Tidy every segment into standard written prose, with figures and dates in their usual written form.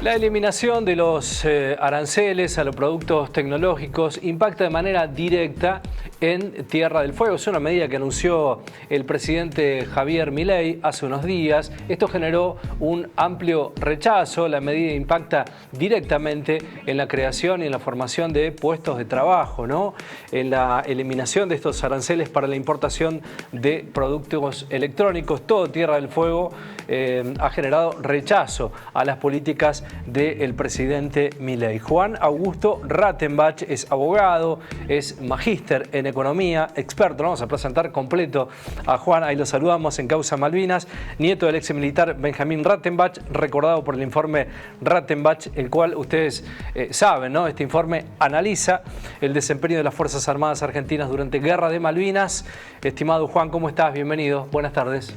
La eliminación de los aranceles a los productos tecnológicos impacta de manera directa en Tierra del Fuego. Es una medida que anunció el presidente Javier Milei hace unos días. Esto generó un amplio rechazo. La medida impacta directamente en la creación y en la formación de puestos de trabajo, ¿no? En la eliminación de estos aranceles para la importación de productos electrónicos. Todo Tierra del Fuego ha generado rechazo a las políticas del presidente Milei. Juan Augusto Rattenbach es abogado, es magíster en economía, experto. Lo vamos a presentar completo a Juan. Ahí lo saludamos en Causa Malvinas, nieto del ex militar Benjamín Rattenbach, recordado por el informe Rattenbach, el cual ustedes saben, ¿no? Este informe analiza el desempeño de las Fuerzas Armadas Argentinas durante Guerra de Malvinas. Estimado Juan, ¿cómo estás? Bienvenido. Buenas tardes.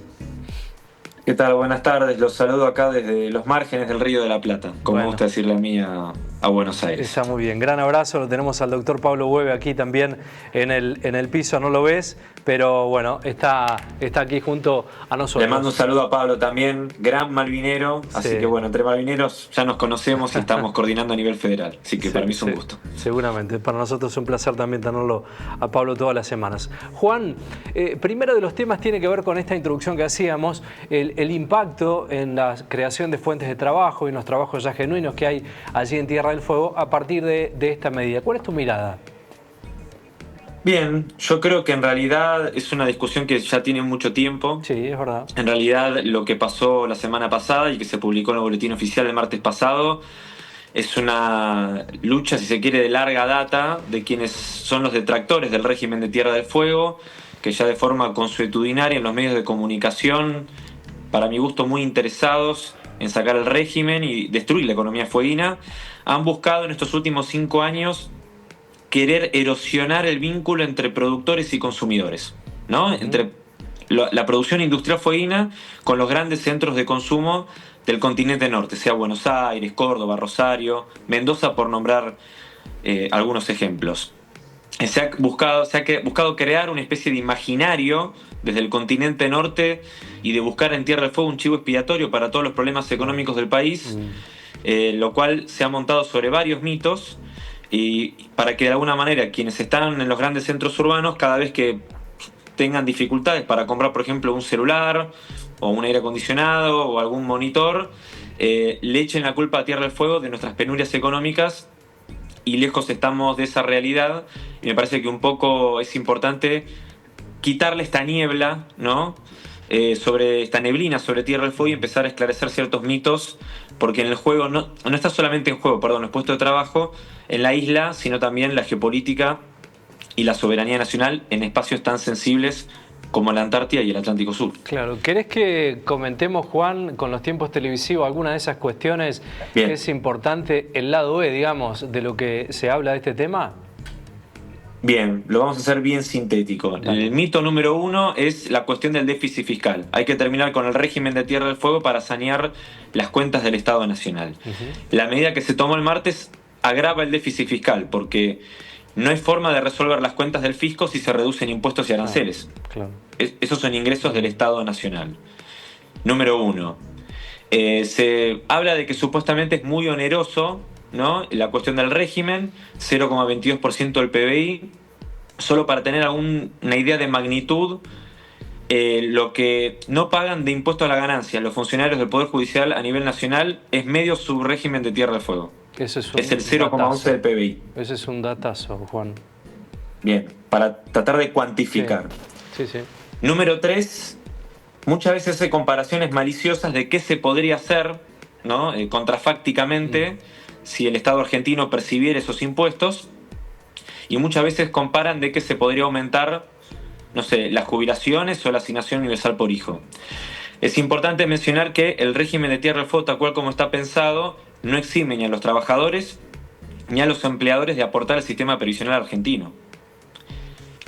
¿Qué tal? Buenas tardes. Los saludo acá desde los márgenes del Río de la Plata, como me gusta decirle a mí a Buenos Aires. Está muy bien. Gran abrazo. Lo tenemos al doctor Pablo Hueve aquí también en el piso. No lo ves, pero bueno, está aquí junto a nosotros. Le mando un saludo a Pablo también, gran malvinero. Así que bueno, entre malvineros ya nos conocemos y estamos coordinando a nivel federal. Así que para mí es un gusto. Seguramente. Para nosotros es un placer también tenerlo a Pablo todas las semanas. Juan, primero de los temas tiene que ver con esta introducción que hacíamos, el impacto en la creación de fuentes de trabajo y en los trabajos ya genuinos que hay allí en Tierra del Fuego a partir de esta medida. ¿Cuál es tu mirada? Bien, yo creo que en realidad es una discusión que ya tiene mucho tiempo. Sí, es verdad. En realidad lo que pasó la semana pasada y que se publicó en el boletín oficial el martes pasado es una lucha, si se quiere, de larga data de quienes son los detractores del régimen de Tierra del Fuego, que ya de forma consuetudinaria en los medios de comunicación, para mi gusto muy interesados en sacar el régimen y destruir la economía fueguina, han buscado en estos últimos 5 años querer erosionar el vínculo entre productores y consumidores, ¿no? Entre la producción industrial fueguina con los grandes centros de consumo del continente norte, sea Buenos Aires, Córdoba, Rosario, Mendoza, por nombrar algunos ejemplos. Se ha buscado crear una especie de imaginario desde el continente norte y de buscar en Tierra del Fuego un chivo expiatorio para todos los problemas económicos del país, lo cual se ha montado sobre varios mitos y para que de alguna manera quienes están en los grandes centros urbanos, cada vez que tengan dificultades para comprar, por ejemplo, un celular o un aire acondicionado o algún monitor, le echen la culpa a Tierra del Fuego de nuestras penurias económicas. Y lejos estamos de esa realidad, y me parece que un poco es importante quitarle esta niebla, ¿no? Sobre esta neblina sobre Tierra del Fuego y empezar a esclarecer ciertos mitos, porque en el juego no está solamente en juego, el puesto de trabajo en la isla, sino también la geopolítica y la soberanía nacional en espacios tan sensibles como la Antártida y el Atlántico Sur. Claro, ¿querés que comentemos, Juan, con los tiempos televisivos alguna de esas cuestiones? Bien. ¿Es importante el lado B, digamos, de lo que se habla de este tema? Bien, lo vamos a hacer bien sintético. El mito número 1 es la cuestión del déficit fiscal. Hay que terminar con el régimen de Tierra del Fuego para sanear las cuentas del Estado Nacional. La medida que se tomó el martes agrava el déficit fiscal porque no hay forma de resolver las cuentas del fisco si se reducen impuestos y aranceles. Claro. Esos son ingresos del Estado Nacional. Número 1. Se habla de que supuestamente es muy oneroso, ¿no? La cuestión del régimen, 0,22% del PBI. Solo para tener una idea de magnitud, lo que no pagan de impuesto a la ganancia los funcionarios del Poder Judicial a nivel nacional es medio subrégimen de Tierra del Fuego. Es el 0,11 del PBI. Ese es un datazo, Juan. Bien, para tratar de cuantificar. Sí. Número 3, muchas veces hay comparaciones maliciosas de qué se podría hacer, ¿no? Contrafácticamente si el Estado argentino percibiera esos impuestos, y muchas veces comparan de que se podría aumentar, no sé, las jubilaciones o la asignación universal por hijo. Es importante mencionar que el régimen de Tierra del Fuego, tal cual como está pensado, no exime ni a los trabajadores ni a los empleadores de aportar al sistema previsional argentino.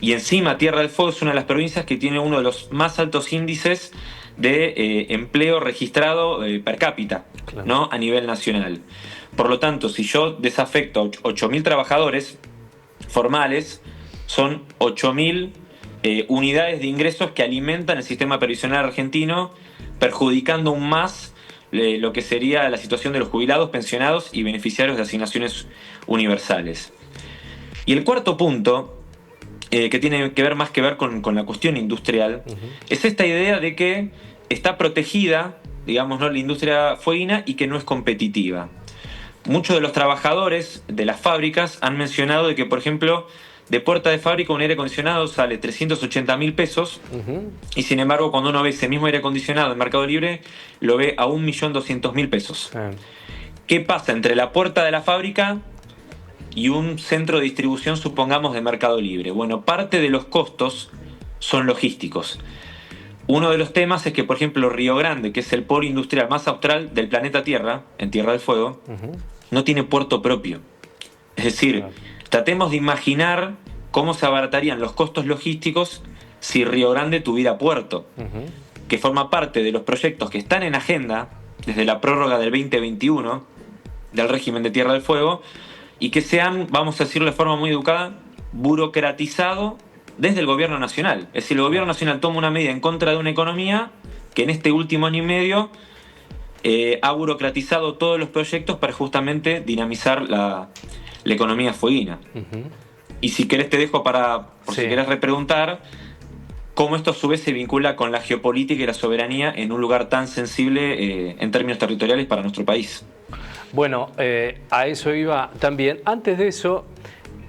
Y encima Tierra del Fuego es una de las provincias que tiene uno de los más altos índices de empleo registrado per cápita, claro, ¿no? A nivel nacional. Por lo tanto, si yo desafecto a 8.000 trabajadores formales, son 8.000 unidades de ingresos que alimentan el sistema previsional argentino, perjudicando aún más lo que sería la situación de los jubilados, pensionados y beneficiarios de asignaciones universales. Y el cuarto punto, que tiene que ver más que ver con la cuestión industrial, es esta idea de que está protegida, digamos, ¿no?, la industria fueguina y que no es competitiva. Muchos de los trabajadores de las fábricas han mencionado de que, por ejemplo, de puerta de fábrica un aire acondicionado sale 380.000 pesos y sin embargo cuando uno ve ese mismo aire acondicionado en Mercado Libre lo ve a 1.200.000 pesos. ¿Qué pasa entre la puerta de la fábrica y un centro de distribución, supongamos, de Mercado Libre? Bueno, parte de los costos son logísticos. Uno de los temas es que, por ejemplo, Río Grande, que es el polo industrial más austral del planeta Tierra, en Tierra del Fuego, no tiene puerto propio. Es decir, tratemos de imaginar cómo se abaratarían los costos logísticos si Río Grande tuviera puerto, que forma parte de los proyectos que están en agenda desde la prórroga del 2021 del régimen de Tierra del Fuego y que se han, vamos a decirlo de forma muy educada, burocratizado desde el gobierno nacional. Es decir, el gobierno nacional toma una medida en contra de una economía que en este último año y medio ha burocratizado todos los proyectos para justamente dinamizar la economía fueguina. Y si querés te dejo por si querés repreguntar cómo esto a su vez se vincula con la geopolítica y la soberanía en un lugar tan sensible en términos territoriales para nuestro país. Bueno, a eso iba también. Antes de eso,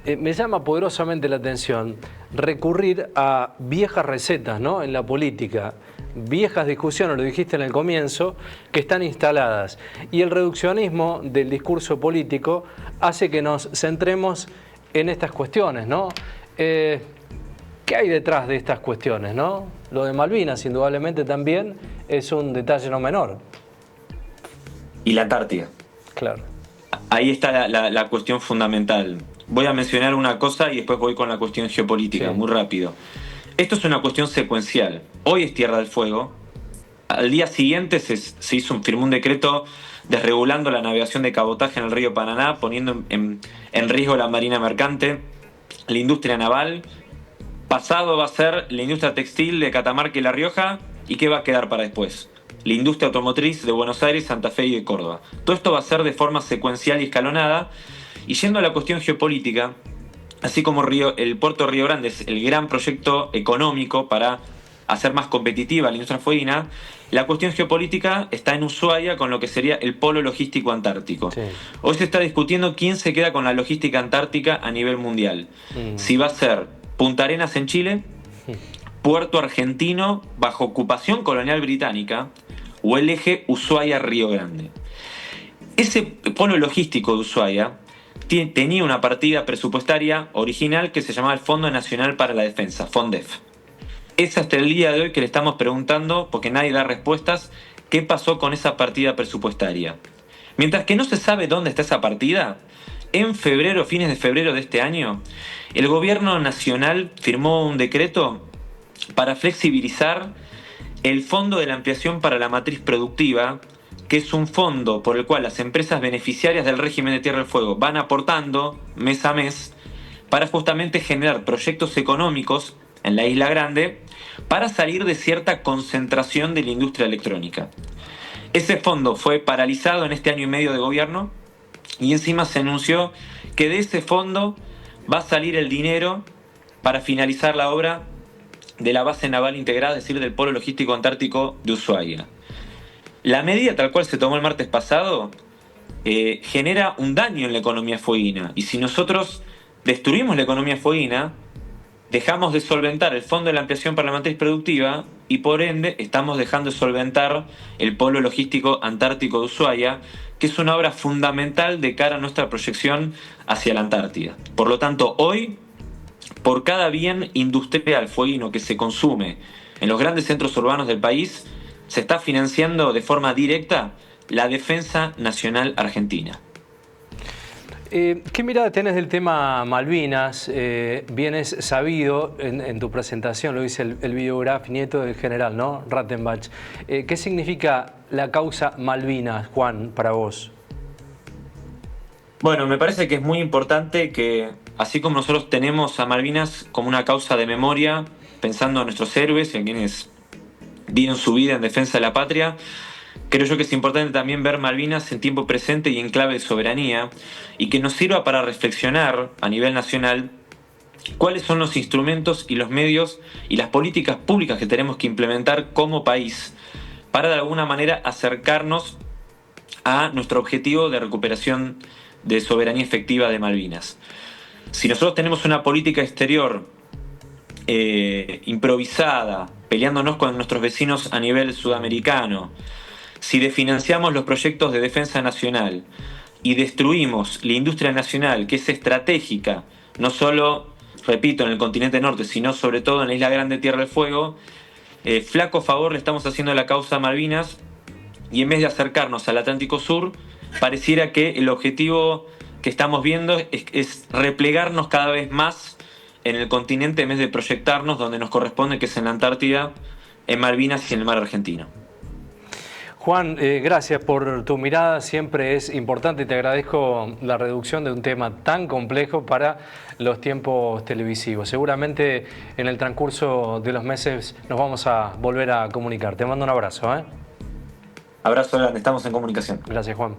me llama poderosamente la atención recurrir a viejas recetas, ¿no?, en la política, viejas discusiones, lo dijiste en el comienzo, que están instaladas. Y el reduccionismo del discurso político hace que nos centremos en estas cuestiones, ¿no? ¿Qué hay detrás de estas cuestiones, no? Lo de Malvinas, indudablemente, también es un detalle no menor. Y la Antártida. Claro. Ahí está la cuestión fundamental. Voy a mencionar una cosa y después voy con la cuestión geopolítica, muy rápido. Esto es una cuestión secuencial. Hoy es Tierra del Fuego. Al día siguiente se firmó un decreto desregulando la navegación de cabotaje en el río Paraná, poniendo en riesgo la marina mercante, la industria naval. Pasado va a ser la industria textil de Catamarca y La Rioja. ¿Y qué va a quedar para después? La industria automotriz de Buenos Aires, Santa Fe y de Córdoba. Todo esto va a ser de forma secuencial y escalonada. Y yendo a la cuestión geopolítica, así como el puerto de Río Grande es el gran proyecto económico para hacer más competitiva la industria fueguina, la cuestión geopolítica está en Ushuaia con lo que sería el polo logístico antártico. Hoy se está discutiendo quién se queda con la logística antártica a nivel mundial. Si va a ser Punta Arenas en Chile, Puerto Argentino bajo ocupación colonial británica o el eje Ushuaia-Río Grande. Ese polo logístico de Ushuaia tenía una partida presupuestaria original que se llamaba el Fondo Nacional para la Defensa, FONDEF. Es hasta el día de hoy que le estamos preguntando, porque nadie da respuestas, qué pasó con esa partida presupuestaria. Mientras que no se sabe dónde está esa partida, en febrero, fines de febrero de este año, el gobierno nacional firmó un decreto para flexibilizar el Fondo de la Ampliación para la Matriz Productiva, que es un fondo por el cual las empresas beneficiarias del régimen de Tierra del Fuego van aportando mes a mes para justamente generar proyectos económicos en la Isla Grande para salir de cierta concentración de la industria electrónica. Ese fondo fue paralizado en este año y medio de gobierno y encima se anunció que de ese fondo va a salir el dinero para finalizar la obra de la base naval integrada, es decir, del polo logístico antártico de Ushuaia. La medida tal cual se tomó el martes pasado genera un daño en la economía fueguina. Y si nosotros destruimos la economía fueguina, dejamos de solventar el Fondo de la Ampliación para la Matriz Productiva y por ende estamos dejando de solventar el polo logístico antártico de Ushuaia, que es una obra fundamental de cara a nuestra proyección hacia la Antártida. Por lo tanto, hoy, por cada bien industrial fueguino que se consume en los grandes centros urbanos del país, se está financiando de forma directa la defensa nacional argentina. ¿Qué mirada tenés del tema Malvinas? Bien es sabido, en tu presentación lo dice el videógrafo nieto del general, ¿no?, Rattenbach. ¿Qué significa la causa Malvinas, Juan, para vos? Bueno, me parece que es muy importante que, así como nosotros tenemos a Malvinas como una causa de memoria, pensando en nuestros héroes y en quienes dieron su vida en defensa de la patria, Creo yo que es importante también ver Malvinas en tiempo presente y en clave de soberanía, y que nos sirva para reflexionar a nivel nacional cuáles son los instrumentos y los medios y las políticas públicas que tenemos que implementar como país para de alguna manera acercarnos a nuestro objetivo de recuperación de soberanía efectiva de Malvinas. Si nosotros tenemos una política exterior improvisada, peleándonos con nuestros vecinos a nivel sudamericano, si desfinanciamos los proyectos de defensa nacional y destruimos la industria nacional, que es estratégica, no solo, repito, en el continente norte, sino sobre todo en la Isla Grande Tierra del Fuego, flaco favor le estamos haciendo a la causa Malvinas, y en vez de acercarnos al Atlántico Sur, pareciera que el objetivo que estamos viendo es replegarnos cada vez más en el continente en vez de proyectarnos donde nos corresponde, que es en la Antártida, en Malvinas y en el mar argentino. Juan, gracias por tu mirada, siempre es importante y te agradezco la reducción de un tema tan complejo para los tiempos televisivos. Seguramente en el transcurso de los meses nos vamos a volver a comunicar. Te mando un abrazo. Abrazo grande, estamos en comunicación. Gracias, Juan.